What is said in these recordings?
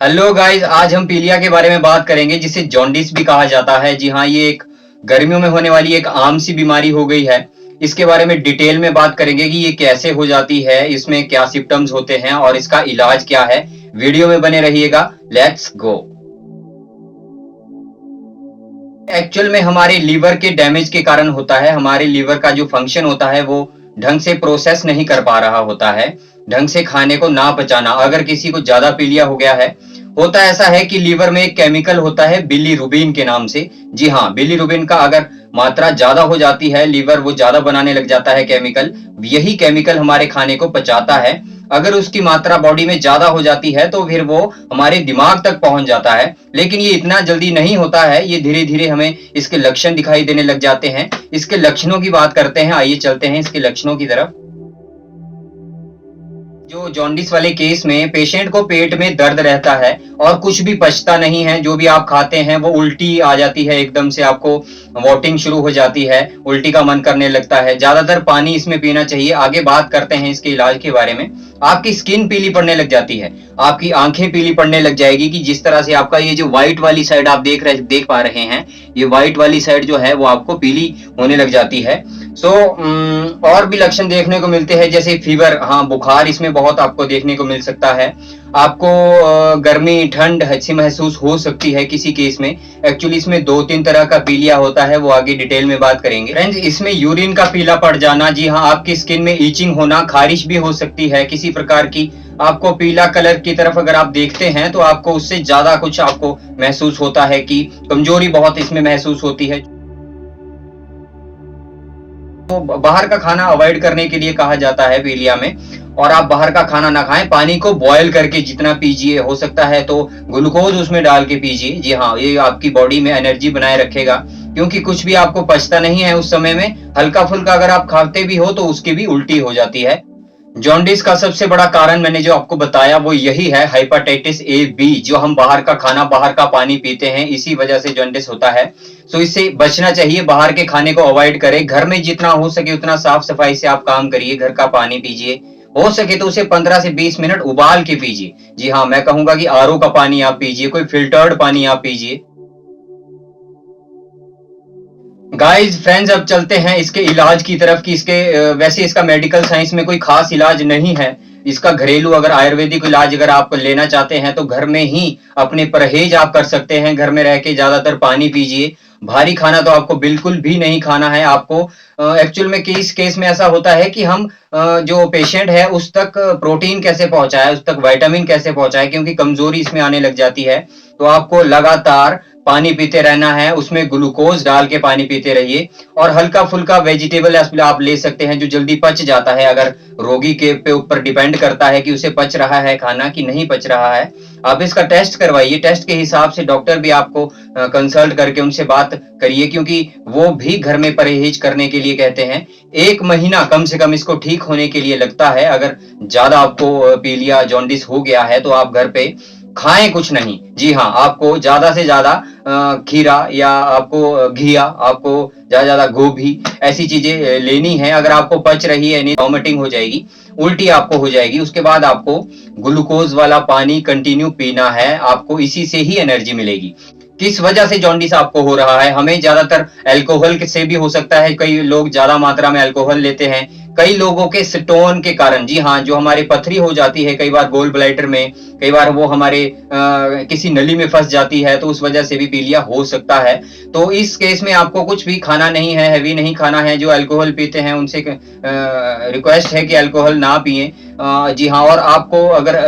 Hello guys, आज हम पीलिया के बारे में बात करेंगे जिसे जॉन्डिस भी कहा जाता है। जी हाँ, ये एक गर्मियों में होने वाली एक आम सी बीमारी हो गई है। इसके बारे में डिटेल में बात करेंगे कि ये कैसे हो जाती है, इसमें क्या सिम्टम्स होते हैं और इसका इलाज क्या है। वीडियो में बने रहिएगा। Let's go. एक्चुअल में हमारे लीवर के डैमेज के कारण होता है। हमारे लीवर का जो फंक्शन होता है वो ढंग से प्रोसेस नहीं कर पा रहा होता है, ढंग से खाने को ना पचाना। अगर किसी को ज्यादा पीलिया हो गया है, होता ऐसा है कि लीवर में एक केमिकल होता है बिलीरुबिन के नाम से। जी हाँ, बिलीरुबिन का अगर मात्रा ज्यादा हो जाती है, लीवर वो ज्यादा बनाने लग जाता है केमिकल। यही केमिकल हमारे खाने को पचाता है। अगर उसकी मात्रा बॉडी में ज्यादा हो जाती है तो फिर वो हमारे दिमाग तक पहुंच जाता है। लेकिन ये इतना जल्दी नहीं होता है, ये धीरे धीरे हमें इसके लक्षण दिखाई देने लग जाते हैं। इसके लक्षणों की बात करते हैं, आइए चलते हैं इसके लक्षणों की तरफ। जो जॉन्डिस वाले केस में पेशेंट को पेट में दर्द रहता है और कुछ भी पचता नहीं है। जो भी आप खाते हैं वो उल्टी आ जाती है, एकदम से आपको वोटिंग शुरू हो जाती है, उल्टी का मन करने लगता है। ज्यादातर पानी इसमें पीना चाहिए। आगे बात करते हैं इसके इलाज के बारे में। आपकी स्किन पीली पड़ने लग जाती है, आपकी आंखें पीली पड़ने लग जाएगी कि जिस तरह से आपका ये जो व्हाइट वाली साइड आप देख पा रहे हैं, ये व्हाइट वाली साइड जो है वो आपको पीली होने लग जाती है। और भी लक्षण देखने को मिलते हैं जैसे फीवर, हाँ बुखार इसमें बहुत आपको देखने को मिल सकता है। आपको गर्मी ठंड अच्छी महसूस हो सकती है किसी केस में। एक्चुअली इसमें 2-3 तरह का पीलिया होता है, वो आगे डिटेल में बात करेंगे। फ्रेंड्स, इसमें यूरिन का पीला पड़ जाना, जी हाँ, आपकी स्किन में ईचिंग होना, खारिश भी हो सकती है किसी प्रकार की। आपको पीला कलर की तरफ अगर आप देखते हैं तो आपको उससे ज्यादा कुछ आपको महसूस होता है कि कमजोरी बहुत इसमें महसूस होती है। तो बाहर का खाना अवॉइड करने के लिए कहा जाता है पीलिया में। और आप बाहर का खाना ना खाएं, पानी को बॉयल करके जितना पीजिए, हो सकता है तो ग्लूकोज उसमें डाल के पीजिए। जी हाँ, ये आपकी बॉडी में एनर्जी बनाए रखेगा, क्योंकि कुछ भी आपको पचता नहीं है उस समय में। हल्का फुल्का अगर आप खाते भी हो तो उसकी भी उल्टी हो जाती है। जॉन्डिस का सबसे बड़ा कारण मैंने जो आपको बताया वो यही है, हेपेटाइटिस ए बी। जो हम बाहर का खाना, बाहर का पानी पीते हैं, इसी वजह से जॉन्डिस होता है। सो इससे बचना चाहिए, बाहर के खाने को अवॉइड करें। घर में जितना हो सके उतना साफ सफाई से आप काम करिए, घर का पानी पीजिए। हो सके तो उसे 15 से 20 मिनट उबाल के पीजिए। जी हाँ, मैं कहूंगा कि आरओ का पानी आप पीजिए, कोई फिल्टर्ड पानी आप पीजिए। गाइस फ्रेंड्स, अब चलते हैं इसके इलाज की तरफ कि इसके वैसे इसका मेडिकल साइंस में कोई खास इलाज नहीं है। इसका घरेलू अगर आयुर्वेदिक इलाज अगर आप लेना चाहते हैं तो घर में ही अपने परहेज आप कर सकते हैं। घर में रह के ज्यादातर पानी पीजिए। भारी खाना तो आपको बिल्कुल भी नहीं खाना है। आपको एक्चुअल में इस केस में ऐसा होता है कि हम जो पेशेंट है उस तक प्रोटीन कैसे पहुंचाए, उस तक विटामिन कैसे पहुंचाए, क्योंकि कमजोरी इसमें आने लग जाती है। तो आपको लगातार पानी पीते रहना है, उसमें ग्लूकोज डाल के पानी पीते रहिए। और हल्का फुल्का वेजिटेबल आप ले सकते हैं जो जल्दी पच जाता है। अगर रोगी के पे ऊपर डिपेंड करता है कि उसे पच रहा है खाना कि नहीं पच रहा है। आप इसका टेस्ट करवाइए, टेस्ट के हिसाब से डॉक्टर भी आपको कंसल्ट करके उनसे बात करिए, क्योंकि वो भी घर में परहेज करने के लिए कहते हैं। 1 महीना कम से कम इसको ठीक होने के लिए लगता है। अगर ज्यादा आपको पीलिया जॉन्डिस हो गया है तो आप घर पे खाएं कुछ नहीं। जी हाँ, आपको ज्यादा से ज्यादा खीरा या आपको घिया, आपको ज्यादा ज्यादा गोभी, ऐसी चीजें लेनी है। अगर आपको पच रही है, नहीं वॉमिटिंग हो जाएगी, उल्टी आपको हो जाएगी। उसके बाद आपको ग्लूकोज वाला पानी कंटिन्यू पीना है, आपको इसी से ही एनर्जी मिलेगी। किस वजह से जॉन्डिस आपको हो रहा है? हमें ज्यादातर अल्कोहल से भी हो सकता है, कई लोग ज्यादा मात्रा में अल्कोहल लेते हैं। कई लोगों के स्टोन के कारण, जी हाँ, जो हमारे पथरी हो जाती है कई बार गोल ब्लैडर में, कई बार वो हमारे किसी नली में फंस जाती है, तो उस वजह से भी पीलिया हो सकता है। तो इस केस में आपको कुछ भी खाना नहीं है, हैवी नहीं खाना है। जो अल्कोहल पीते हैं उनसे रिक्वेस्ट है कि अल्कोहल ना पिए। जी हाँ, और आपको अगर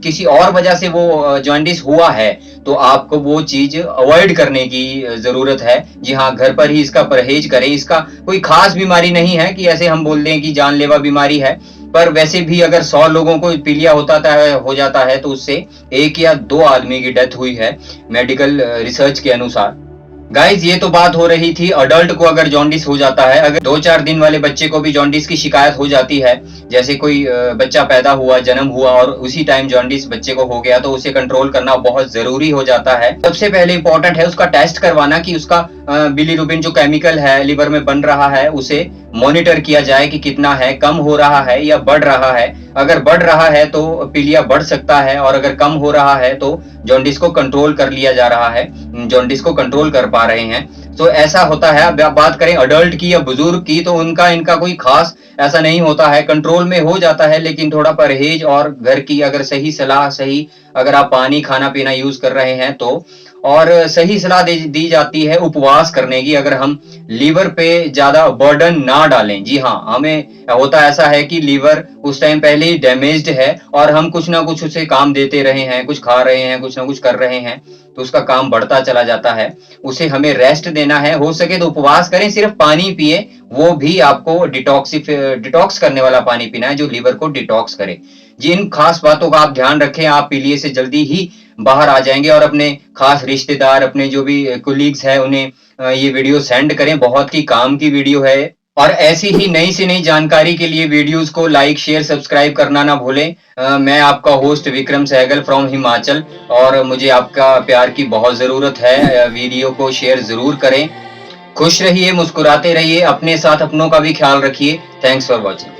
किसी और वजह से वो जॉन्डिस हुआ है तो आपको वो चीज अवॉइड करने की जरूरत है। जी हाँ, घर पर ही इसका परहेज करें। इसका कोई खास बीमारी नहीं है कि ऐसे हम बोल दें कि जानलेवा बीमारी है। पर वैसे भी अगर 100 लोगों को पीलिया हो जाता है तो उससे 1 या 2 आदमी की डेथ हुई है, मेडिकल रिसर्च के अनुसार। गाइज, ये तो बात हो रही थी अडल्ट को अगर जॉन्डिस हो जाता है। अगर 2-4 दिन वाले बच्चे को भी जॉन्डिस की शिकायत हो जाती है, जैसे कोई बच्चा पैदा हुआ, जन्म हुआ और उसी टाइम जॉन्डिस बच्चे को हो गया, तो उसे कंट्रोल करना बहुत जरूरी हो जाता है। सबसे पहले इंपॉर्टेंट है उसका टेस्ट करवाना कि उसका बिलीरुबिन जो केमिकल है लिवर में बन रहा है उसे मॉनिटर किया जाए कि कितना है, कम हो रहा है या बढ़ रहा है। अगर बढ़ रहा है तो पीलिया बढ़ सकता है, और अगर कम हो रहा है तो जॉन्डिस को कंट्रोल कर लिया जा रहा है, जॉन्डिस को कंट्रोल कर पा रहे हैं। तो ऐसा होता है। अब बात करें अडल्ट की या बुजुर्ग की, तो उनका इनका कोई खास ऐसा नहीं होता है, कंट्रोल में हो जाता है, लेकिन थोड़ा परहेज और घर की अगर सही सलाह, सही अगर आप पानी खाना पीना यूज कर रहे हैं तो, और सही सलाह दी जाती है उपवास करने की, अगर हम लीवर पे ज्यादा बर्डन ना डालें। जी हाँ, हमें होता ऐसा है कि लीवर उस टाइम पहले ही डैमेज्ड है और हम कुछ ना कुछ उसे काम देते रहे हैं, कुछ खा रहे हैं, कुछ ना कुछ कर रहे हैं, तो उसका काम बढ़ता चला जाता है। उसे हमें रेस्ट देना है, हो सके तो उपवास करें, सिर्फ पानी पिए, वो भी आपको डिटॉक्स करने वाला पानी पीना है जो लीवर को डिटॉक्स करे। जिन खास बातों का आप ध्यान रखें, आप पीलिए से जल्दी ही बाहर आ जाएंगे। और अपने खास रिश्तेदार, अपने जो भी कोलीग्स हैं, उन्हें ये वीडियो सेंड करें, बहुत ही काम की वीडियो है। और ऐसी ही नई से नई जानकारी के लिए वीडियोस को लाइक, शेयर, सब्सक्राइब करना ना भूलें। मैं आपका होस्ट विक्रम सहगल फ्रॉम हिमाचल, और मुझे आपका प्यार की बहुत जरूरत है। वीडियो को शेयर जरूर करें। खुश रहिए, मुस्कुराते रहिए, अपने साथ अपनों का भी ख्याल रखिए। Thanks for watching.